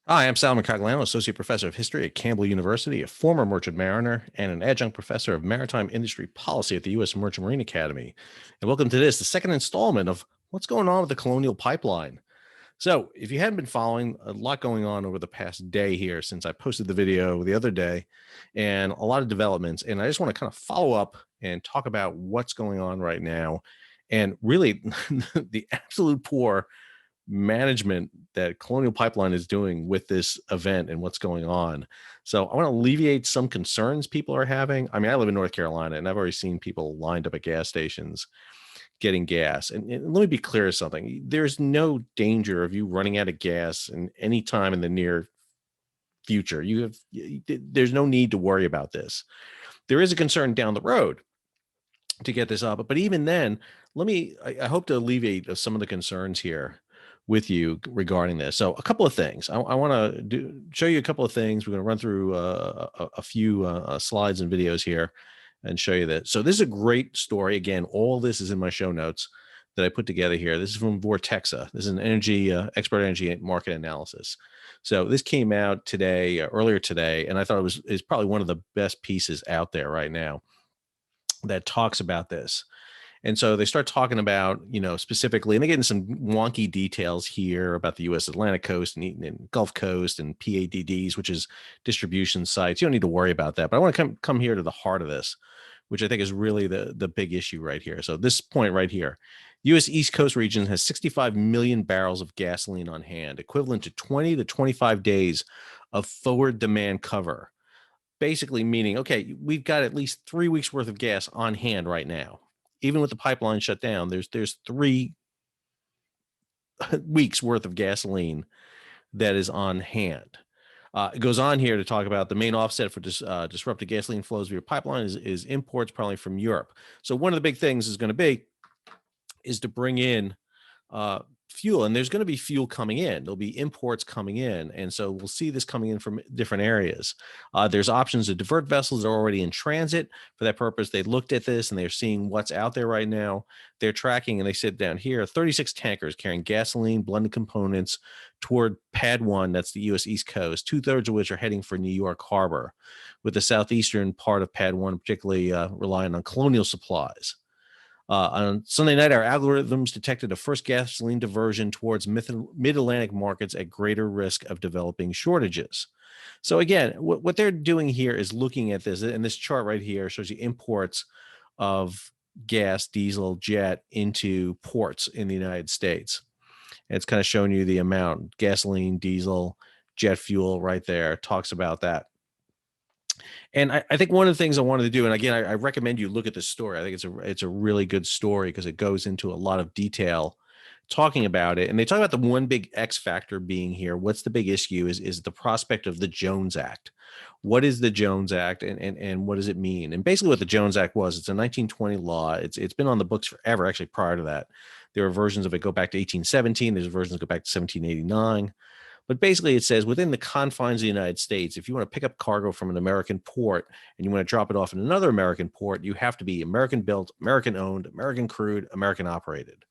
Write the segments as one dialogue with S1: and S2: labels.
S1: Hi, I'm Salman Cagliano, Associate Professor of History at Campbell University, a former merchant mariner, and an adjunct professor of maritime industry policy at the U.S. Merchant Marine Academy. And welcome to the second installment of What's Going On with the Colonial Pipeline. So, if you hadn't been following, a lot going on over the past day here since I posted the video the other day, and a lot of developments. And I just want to kind of follow up and talk about what's going on right now. And really, the absolute poor management that Colonial Pipeline is doing with this event and what's going on. So I want to alleviate some concerns people are having. I mean, I live in North Carolina and I've already seen people lined up at gas stations getting gas. And let me be clear of something. There's no danger of you running out of gas in any time in the near future. There's no need to worry about this. There is a concern down the road to get this up, but even then, I hope to alleviate some of the concerns here with you regarding this. So a couple of things. I want to show you a couple of things. We're going to run through a few slides and videos here and show you that. So this is a great story. Again, all this is in my show notes that I put together here. This is from Vortexa. This is an expert energy market analysis. So this came out today, earlier today, and I thought is probably one of the best pieces out there right now that talks about this. And so they start talking about, specifically, and they get into some wonky details here about the U.S. Atlantic coast and Gulf Coast and PADDs, which is distribution sites. You don't need to worry about that. But I want to come here to the heart of this, which I think is really the big issue right here. So this point right here, U.S. East Coast region has 65 million barrels of gasoline on hand, equivalent to 20 to 25 days of forward demand cover. Basically meaning, okay, we've got at least 3 weeks worth of gas on hand right now. Even with the pipeline shut down, there's 3 weeks worth of gasoline that is on hand. It goes on here to talk about the main offset for disrupted gasoline flows via pipeline is imports, probably from Europe. So one of the big things is going to be to bring in fuel, and there's going to be fuel coming in. There'll be imports coming in, and so we'll see this coming in from different areas. There's options to divert vessels that are already in transit. For that purpose, they looked at this and they're seeing what's out there right now. They're tracking, and they sit down here 36 tankers carrying gasoline blended components toward Pad 1, that's the U.S. East Coast, 2/3 of which are heading for New York Harbor, with the southeastern part of Pad 1 particularly relying on Colonial supplies. On Sunday night, our algorithms detected a first gasoline diversion towards mid-Atlantic markets at greater risk of developing shortages. So again, what they're doing here is looking at this, and this chart right here shows you imports of gas, diesel, jet into ports in the United States. And it's kind of showing you the amount, gasoline, diesel, jet fuel right there, talks about that. And I think one of the things I wanted to do, and again, I recommend you look at this story. I think it's a really good story because it goes into a lot of detail talking about it. And they talk about the one big X factor being here. What's the big issue is the prospect of the Jones Act. What is the Jones Act and what does it mean? And basically what the Jones Act was, it's a 1920 law. It's been on the books forever. Actually, prior to that, there are versions of it go back to 1817. There's versions that go back to 1789. But basically, it says within the confines of the United States, if you want to pick up cargo from an American port and you want to drop it off in another American port, you have to be American built, American owned, American crewed, American operated.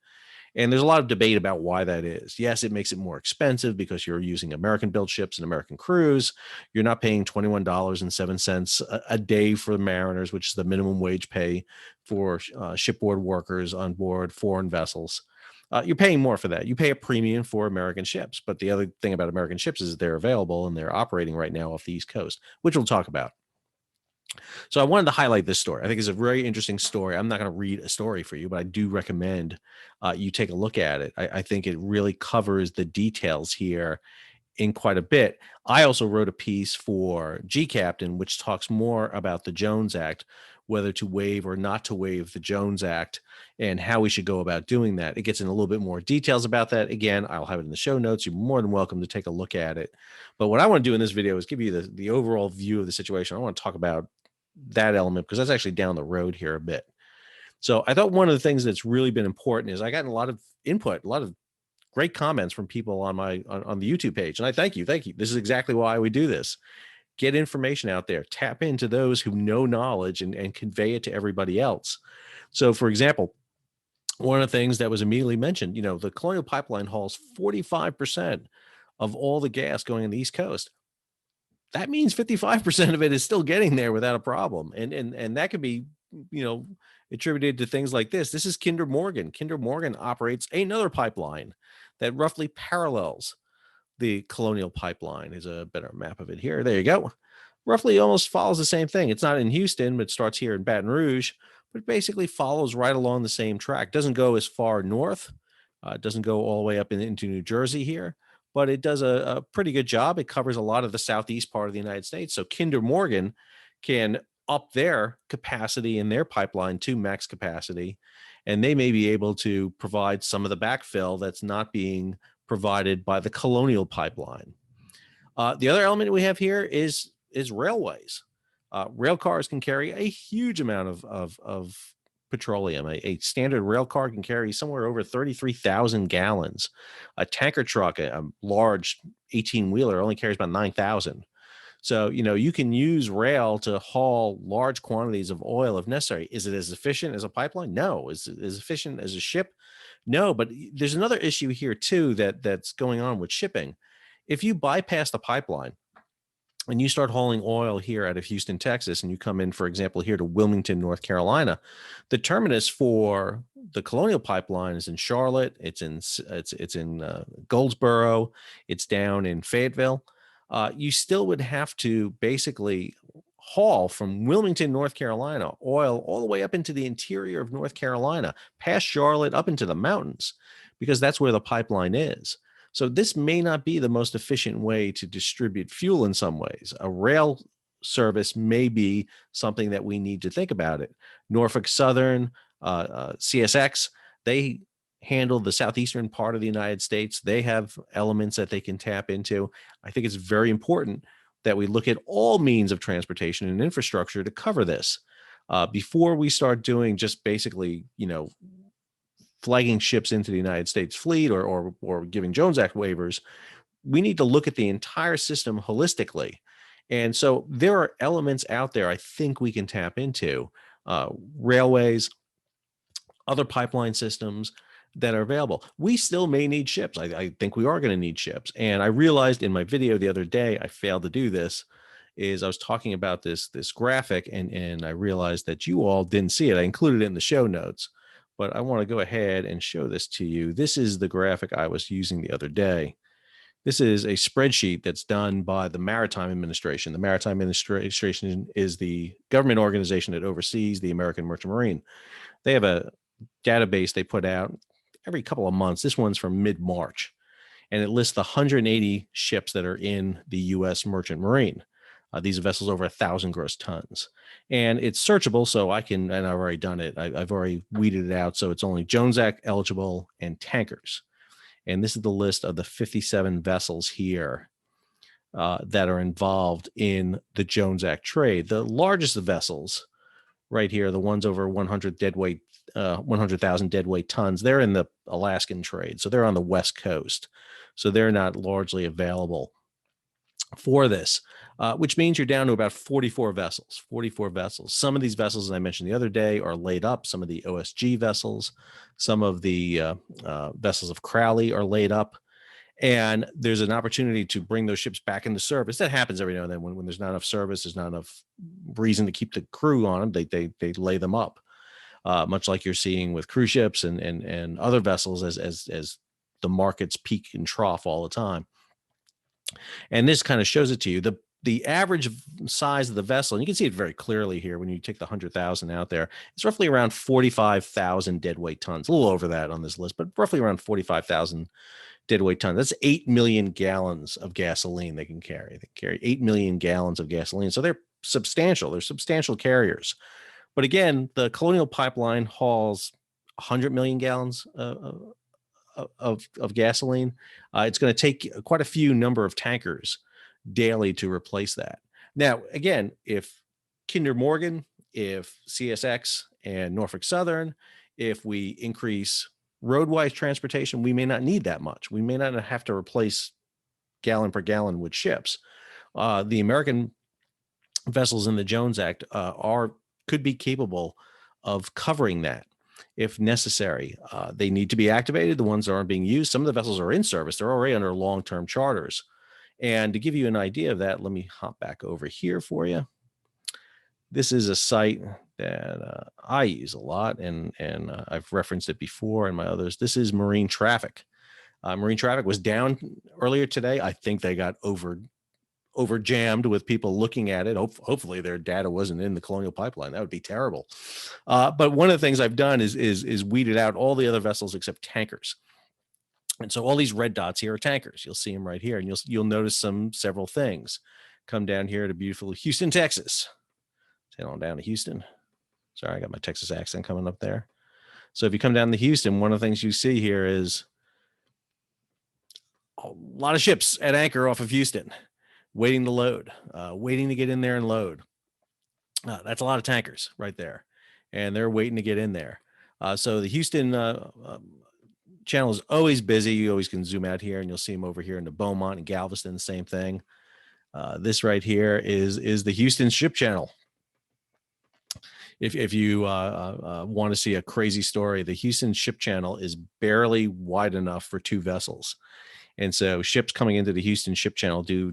S1: And there's a lot of debate about why that is. Yes, it makes it more expensive because you're using American built ships and American crews. You're not paying $21.07 a day for the mariners, which is the minimum wage pay for shipboard workers on board foreign vessels. You're paying more for that. You pay a premium for American ships. But the other thing about American ships is they're available and they're operating right now off the East Coast, which we'll talk about. So I wanted to highlight this story. I think it's a very interesting story. I'm not going to read a story for you, but I do recommend you take a look at it. I think it really covers the details here in quite a bit. I also wrote a piece for G Captain, which talks more about the Jones Act, whether to waive or not to waive the Jones Act and how we should go about doing that. It gets in a little bit more details about that. Again, I'll have it in the show notes. You're more than welcome to take a look at it. But what I want to do in this video is give you the overall view of the situation. I want to talk about that element because that's actually down the road here a bit. So I thought one of the things that's really been important is I got a lot of input, a lot of great comments from people on on the YouTube page. And I thank you. Thank you. This is exactly why we do this. Get information out there, tap into those who know knowledge and convey it to everybody else. So for example, one of the things that was immediately mentioned, the Colonial Pipeline hauls 45% of all the gas going on the East Coast, that means 55% of it is still getting there without a problem. And that could be, you know, attributed to things like this. This is Kinder Morgan. Kinder Morgan operates another pipeline that roughly parallels the Colonial Pipeline. Is a better map of it here. There you go. Roughly almost follows the same thing. It's not in Houston, but it starts here in Baton Rouge, but basically follows right along the same track. Doesn't go as far north. Doesn't go all the way up into New Jersey here, but it does a pretty good job. It covers a lot of the southeast part of the United States. So Kinder Morgan can up their capacity in their pipeline to max capacity, and they may be able to provide some of the backfill that's not being provided by the Colonial Pipeline. The other element we have here is railways. Rail cars can carry a huge amount of petroleum. A standard rail car can carry somewhere over 33,000 gallons. A tanker truck, a large 18-wheeler, only carries about 9,000. So, you know, you can use rail to haul large quantities of oil if necessary. Is it as efficient as a pipeline? No. Is it as efficient as a ship? No. But there's another issue here, too, that's going on with shipping. If you bypass the pipeline and you start hauling oil here out of Houston, Texas, and you come in, for example, here to Wilmington, North Carolina, the terminus for the Colonial Pipeline is in Charlotte. It's in Goldsboro. It's down in Fayetteville. You still would have to basically haul from Wilmington, North Carolina, oil all the way up into the interior of North Carolina, past Charlotte, up into the mountains, because that's where the pipeline is. So this may not be the most efficient way to distribute fuel in some ways. A rail service may be something that we need to think about it. Norfolk Southern, CSX, they handle the southeastern part of the United States. They have elements that they can tap into. I think it's very important that we look at all means of transportation and infrastructure to cover this before we start doing just basically, you know, flagging ships into the United States fleet or giving Jones Act waivers. We need to look at the entire system holistically. And so there are elements out there I think we can tap into, railways, other pipeline systems that are available. We still may need ships. I think we are going to need ships. And I realized in my video the other day, I failed to do this, is I was talking about this graphic and I realized that you all didn't see it. I included it in the show notes, but I want to go ahead and show this to you. This is the graphic I was using the other day. This is a spreadsheet that's done by the Maritime Administration. The Maritime Administration is the government organization that oversees the American Merchant Marine. They have a database they put out every couple of months. This one's from mid-March, and it lists the 180 ships that are in the U.S. Merchant Marine. These are vessels over 1,000 gross tons. And it's searchable, so I can, and I've already done it. I've already weeded it out, so it's only Jones Act eligible and tankers. And this is the list of the 57 vessels here that are involved in the Jones Act trade. The largest of vessels right here, the ones over 100 deadweight, 100,000 deadweight tons, they're in the Alaskan trade. So they're on the West Coast. So they're not largely available for this, which means you're down to about 44 vessels. 44 vessels. Some of these vessels, as I mentioned the other day, are laid up. Some of the OSG vessels, some of the vessels of Crowley are laid up. And there's an opportunity to bring those ships back into service. That happens every now and then when there's not enough service, there's not enough reason to keep the crew on them. They lay them up, much like you're seeing with cruise ships and other vessels as the markets peak and trough all the time. And this kind of shows it to you. The average size of the vessel, and you can see it very clearly here when you take the 100,000 out there, it's roughly around 45,000 deadweight tons, a little over that on this list, but roughly around 45,000 deadweight tons. That's 8 million gallons of gasoline they can carry. They carry 8 million gallons of gasoline. So they're substantial. They're substantial carriers. But again, the Colonial Pipeline hauls 100 million gallons of gasoline. It's going to take quite a few number of tankers daily to replace that. Now, again, if Kinder Morgan, if CSX and Norfolk Southern, if we increase roadwise transportation, we may not need that much. We may not have to replace gallon per gallon with ships. The American vessels in the Jones Act could be capable of covering that. if necessary. They need to be activated. The ones that aren't being used, some of the vessels are in service. They're already under long-term charters. And to give you an idea of that, let me hop back over here for you. This is a site that I use a lot, and I've referenced it before in my others. This is marine traffic. Marine traffic was down earlier today. I think they got over jammed with people looking at it. Hopefully their data wasn't in the Colonial Pipeline. That would be terrible. But one of the things I've done is weeded out all the other vessels except tankers. And so all these red dots here are tankers. You'll see them right here, and you'll notice several things. Come down here to beautiful Houston, Texas. Head on down to Houston. Sorry, I got my Texas accent coming up there. So if you come down to Houston, one of the things you see here is a lot of ships at anchor off of Houston, waiting to load, waiting to get in there and load. That's a lot of tankers right there, and they're waiting to get in there. So the Houston channel is always busy. You always can zoom out here, and you'll see them over here in the Beaumont and Galveston, the same thing. This right here is the Houston ship channel. If you want to see a crazy story, the Houston ship channel is barely wide enough for two vessels. And so ships coming into the Houston ship channel do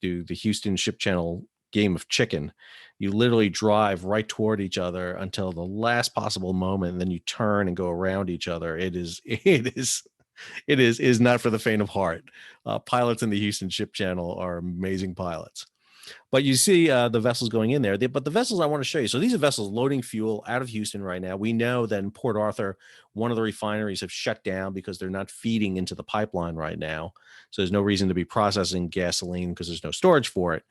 S1: the Houston ship channel game of chicken. You literally drive right toward each other until the last possible moment, and then you turn and go around each other. It is not for the faint of heart. Pilots in the Houston ship channel are amazing pilots. But you see the vessels going in there. But the vessels I want to show you, so these are vessels loading fuel out of Houston right now. We know that in Port Arthur, one of the refineries have shut down because they're not feeding into the pipeline right now. So there's no reason to be processing gasoline because there's no storage for it.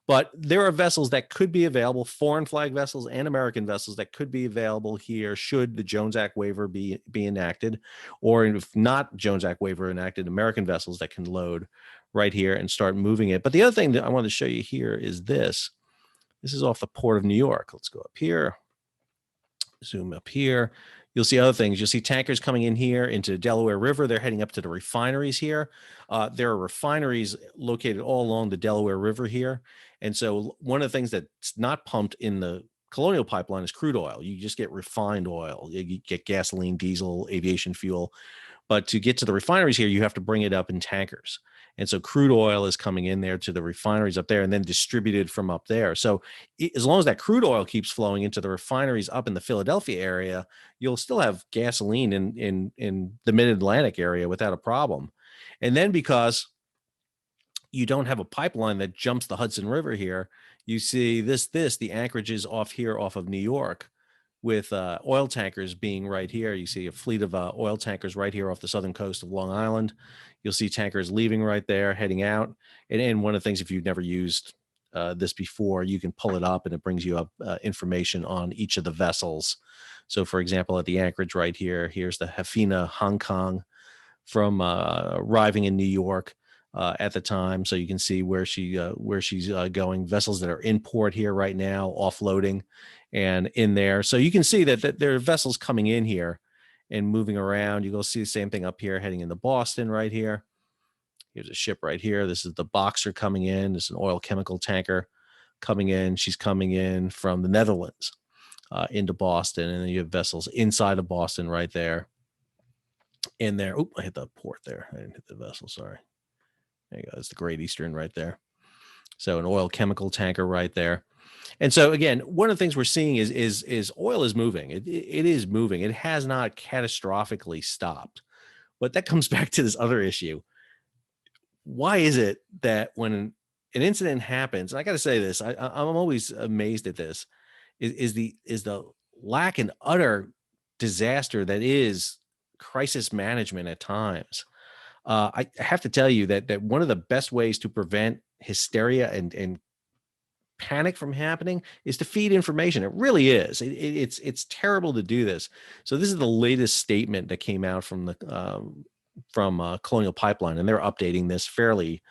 S1: But there are vessels that could be available, foreign flag vessels and American vessels that could be available here should the Jones Act waiver be enacted, or if not Jones Act waiver enacted, American vessels that can load right here and start moving it. But the other thing that I want to show you here is this. This is off the Port of New York. Let's go up here, zoom up here. You'll see other things. You'll see tankers coming in here into Delaware River. They're heading up to the refineries here. There are refineries located all along the Delaware River here. And so one of the things that's not pumped in the Colonial Pipeline is crude oil. You just get refined oil. You get gasoline, diesel, aviation fuel. But to get to the refineries here, you have to bring it up in tankers. And so crude oil is coming in there to the refineries up there and then distributed from up there. So as long as that crude oil keeps flowing into the refineries up in the Philadelphia area, you'll still have gasoline in the mid-Atlantic area without a problem. And then because you don't have a pipeline that jumps the Hudson River here, you see the anchorages off here off of New York with oil tankers being right here. You see a fleet of oil tankers right here off the southern coast of Long Island. You'll see tankers leaving right there, heading out. And one of the things, if you've never used this before, you can pull it up and it brings you up information on each of the vessels. So for example, at the anchorage right here, here's the Hefina Hong Kong from arriving in New York at the time. So you can see where she's going. Vessels that are in port here right now, offloading and in there. So you can see that there are vessels coming in here and moving around. You go see the same thing up here heading into Boston right here. Here's a ship right here. This is the Boxer coming in. This is an oil chemical tanker coming in. She's coming in from the Netherlands into Boston. And then you have vessels inside of Boston right there. In there. Oh, I hit the port there. I didn't hit the vessel. Sorry. There you go. It's the Great Eastern right there. So an oil chemical tanker right there. And so again, one of the things we're seeing is oil is moving. It is moving. It has not catastrophically stopped. But that comes back to this other issue. Why is it that when an incident happens, and I got to say this, I'm always amazed at this, is the lack and utter disaster that is crisis management at times. I have to tell you that one of the best ways to prevent hysteria and panic from happening is to feed information. It really is. It's terrible to do this. So this is the latest statement that came out from the Colonial Pipeline, and they're updating this fairly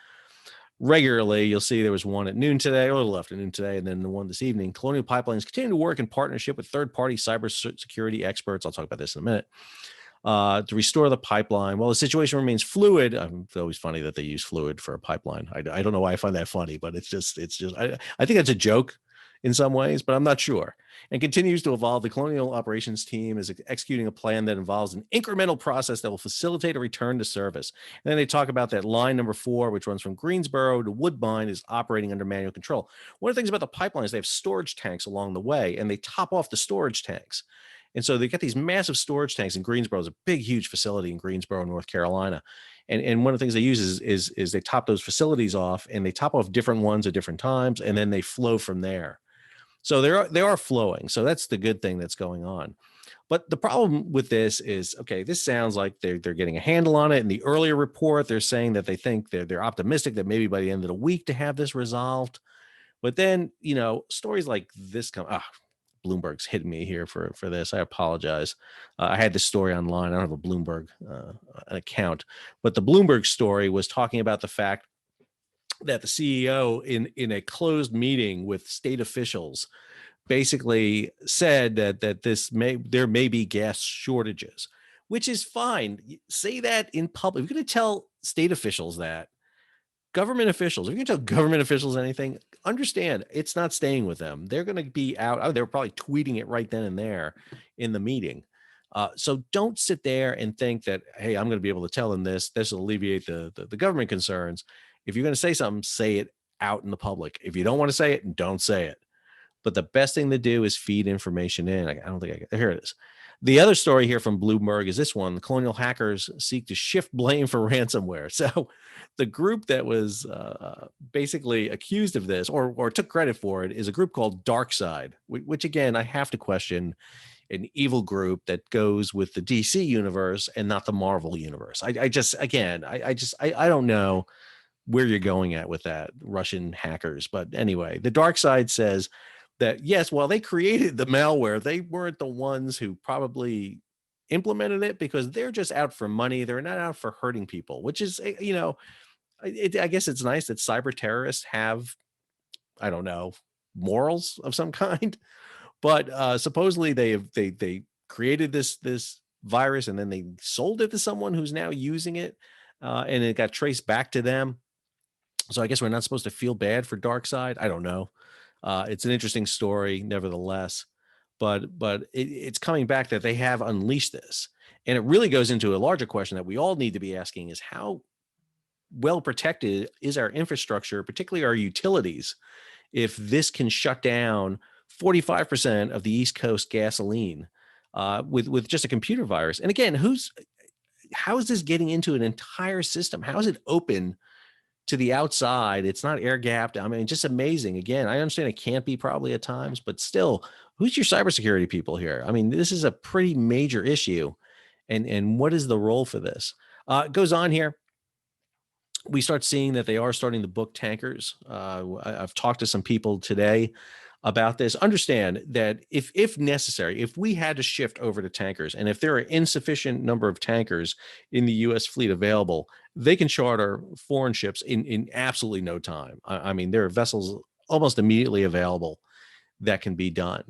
S1: regularly. You'll see there was one at noon today, or a little after noon today, and then the one this evening. Colonial Pipeline is continuing to work in partnership with third-party cybersecurity experts. I'll talk about this in a minute. To restore the pipeline. While the situation remains fluid, it's always funny that they use fluid for a pipeline. I don't know why I find that funny, but it's just I think that's a joke in some ways, but I'm not sure. And continues to evolve. The Colonial Operations team is executing a plan that involves an incremental process that will facilitate a return to service. And then they talk about that line number 4, which runs from Greensboro to Woodbine, is operating under manual control. One of the things about the pipeline is they have storage tanks along the way, and they top off the storage tanks. And so they get these massive storage tanks in Greensboro. It's a big, huge facility in Greensboro, North Carolina. And one of the things they use is they top those facilities off, and they top off different ones at different times, and then they flow from there. So they are flowing. So that's the good thing that's going on. But the problem with this is, okay, this sounds like they're getting a handle on it. In the earlier report, they're saying that they think they're optimistic that maybe by the end of the week to have this resolved. But then, stories like this come. Bloomberg's hitting me here for this. I apologize. I had this story online. I don't have a Bloomberg an account, but the Bloomberg story was talking about the fact that the CEO in a closed meeting with state officials basically said that there may be gas shortages, which is fine. Say that in public. If you're going to tell state officials that, government officials, if you're going to tell government officials anything, understand it's not staying with them. They're going to be out. They're probably tweeting it right then and there in the meeting. So don't sit there and think that, hey, I'm going to be able to tell them this. This will alleviate the government concerns. If you're going to say something, say it out in the public. If you don't want to say it, don't say it. But the best thing to do is feed information in. I don't think here it is. The other story here from Bloomberg is this one. The Colonial hackers seek to shift blame for ransomware. So the group that was basically accused of this or took credit for it is a group called DarkSide, which again, I have to question, an evil group that goes with the DC universe and not the Marvel universe. I don't know where you're going at with that, Russian hackers. But anyway, the DarkSide says that, yes, while they created the malware, they weren't the ones who probably implemented it because they're just out for money. They're not out for hurting people, which is, I guess it's nice that cyber terrorists have, I don't know, morals of some kind. But supposedly they created this virus and then they sold it to someone who's now using it, and it got traced back to them. So I guess we're not supposed to feel bad for DarkSide. I don't know. It's an interesting story, nevertheless. But it's coming back that they have unleashed this, and it really goes into a larger question that we all need to be asking: is how well protected is our infrastructure, particularly our utilities, if this can shut down 45% of the East Coast gasoline with just a computer virus? And again, how is this getting into an entire system? How is it open to the outside? It's not air gapped. I mean, just amazing. Again, I understand it can't be probably at times, but still, who's your cybersecurity people here? I mean, this is a pretty major issue. And what is the role for this? It goes on here. We start seeing that they are starting to book tankers. I've talked to some people today about this. Understand that if necessary, if we had to shift over to tankers, and if there are insufficient number of tankers in the U.S. fleet available, they can charter foreign ships in absolutely no time. I mean, there are vessels almost immediately available that can be done.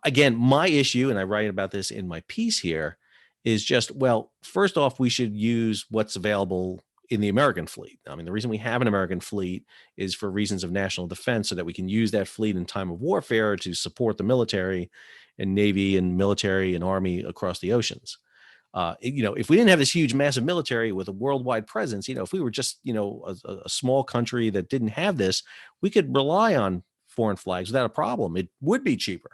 S1: Again, my issue, and I write about this in my piece here, is just, well, first off, we should use what's available in the American fleet. I mean, the reason we have an American fleet is for reasons of national defense, so that we can use that fleet in time of warfare to support the military and Navy and military and Army across the oceans. If we didn't have this huge, massive military with a worldwide presence, if we were just, a small country that didn't have this, we could rely on foreign flags without a problem. It would be cheaper.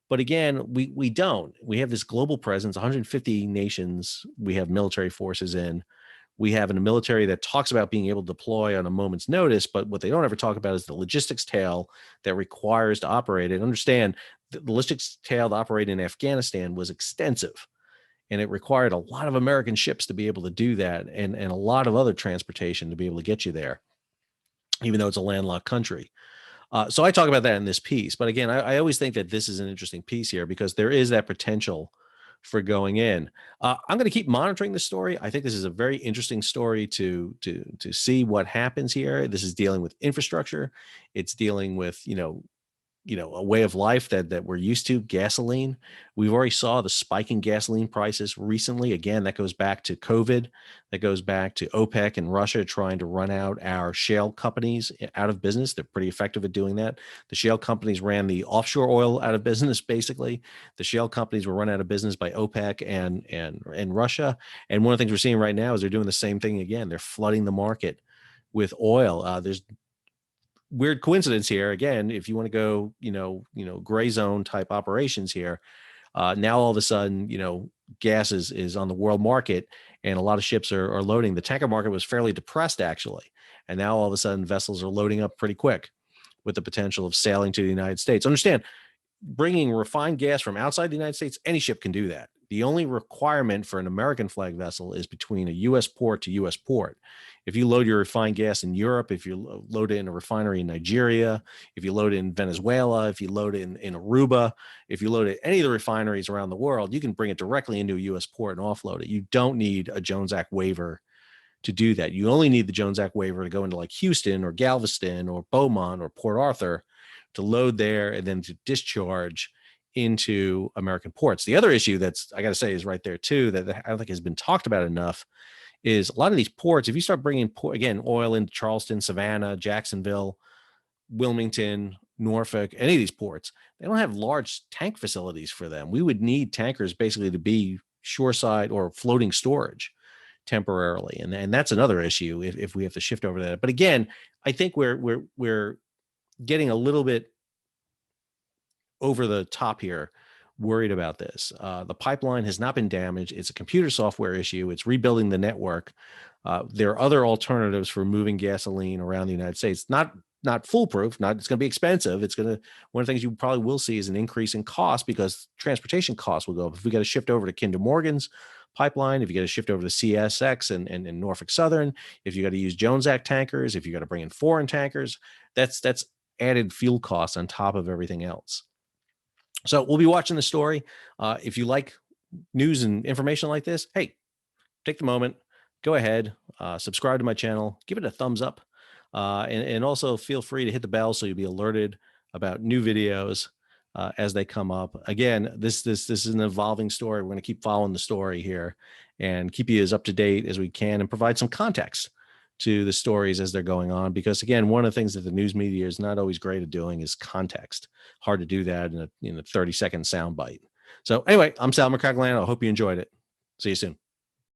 S1: But again, we don't. We have this global presence, 150 nations we have military forces in. We have a military that talks about being able to deploy on a moment's notice, but what they don't ever talk about is the logistics tail that requires to operate it. Understand, the logistics tail to operate in Afghanistan was extensive, and it required a lot of American ships to be able to do that, and a lot of other transportation to be able to get you there, even though it's a landlocked country. So I talk about that in this piece. But again, I always think that this is an interesting piece here because there is that potential for going in. I'm going to keep monitoring the story. I think this is a very interesting story to see what happens here. This is dealing with infrastructure. It's dealing with, a way of life that we're used to. Gasoline, we've already saw the spike in gasoline prices recently. Again, that goes back to COVID, that goes back to OPEC and Russia trying to run out our shale companies out of business. They're pretty effective at doing that. The shale companies ran the offshore oil out of business. Basically, the shale companies were run out of business by OPEC and Russia. And one of the things we're seeing right now is they're doing the same thing again. They're flooding the market with oil. There's weird coincidence here. Again, if you want to go, gray zone type operations here, now all of a sudden, gas is on the world market, and a lot of ships are loading. The tanker market was fairly depressed actually, and now all of a sudden vessels are loading up pretty quick with the potential of sailing to the United States. Understand, bringing refined gas from outside the United States, any ship can do that. The only requirement for an American flag vessel is between a U.S. port to U.S. port. If you load your refined gas in Europe, if you load it in a refinery in Nigeria, if you load it in Venezuela, if you load it in Aruba, if you load it any of the refineries around the world, you can bring it directly into a U.S. port and offload it. You don't need a Jones Act waiver to do that. You only need the Jones Act waiver to go into like Houston or Galveston or Beaumont or Port Arthur to load there and then to discharge into American ports. The other issue that's, I got to say, is right there too, that I don't think has been talked about enough, is a lot of these ports, if you start bringing, again, oil into Charleston, Savannah, Jacksonville, Wilmington, Norfolk, any of these ports, they don't have large tank facilities for them. We would need tankers basically to be shoreside or floating storage temporarily. And that's another issue if we have to shift over that. But again, I think we're getting a little bit over the top here, worried about this. The pipeline has not been damaged. It's a computer software issue. It's rebuilding the network. There are other alternatives for moving gasoline around the United States. Not foolproof. It's going to be expensive. One of the things you probably will see is an increase in cost because transportation costs will go up. If we got to shift over to Kinder Morgan's pipeline, if you got to shift over to CSX and Norfolk Southern, if you got to use Jones Act tankers, if you got to bring in foreign tankers, that's added fuel costs on top of everything else. So we'll be watching the story. If you like news and information like this, hey, take the moment, go ahead, subscribe to my channel, give it a thumbs up, and also feel free to hit the bell so you'll be alerted about new videos as they come up. Again, this is an evolving story. We're going to keep following the story here and keep you as up to date as we can and provide some context to the stories as they're going on. Because again, one of the things that the news media is not always great at doing is context. Hard to do that in a 30-second soundbite. So anyway, I'm Sal McCracken. I hope you enjoyed it. See you soon.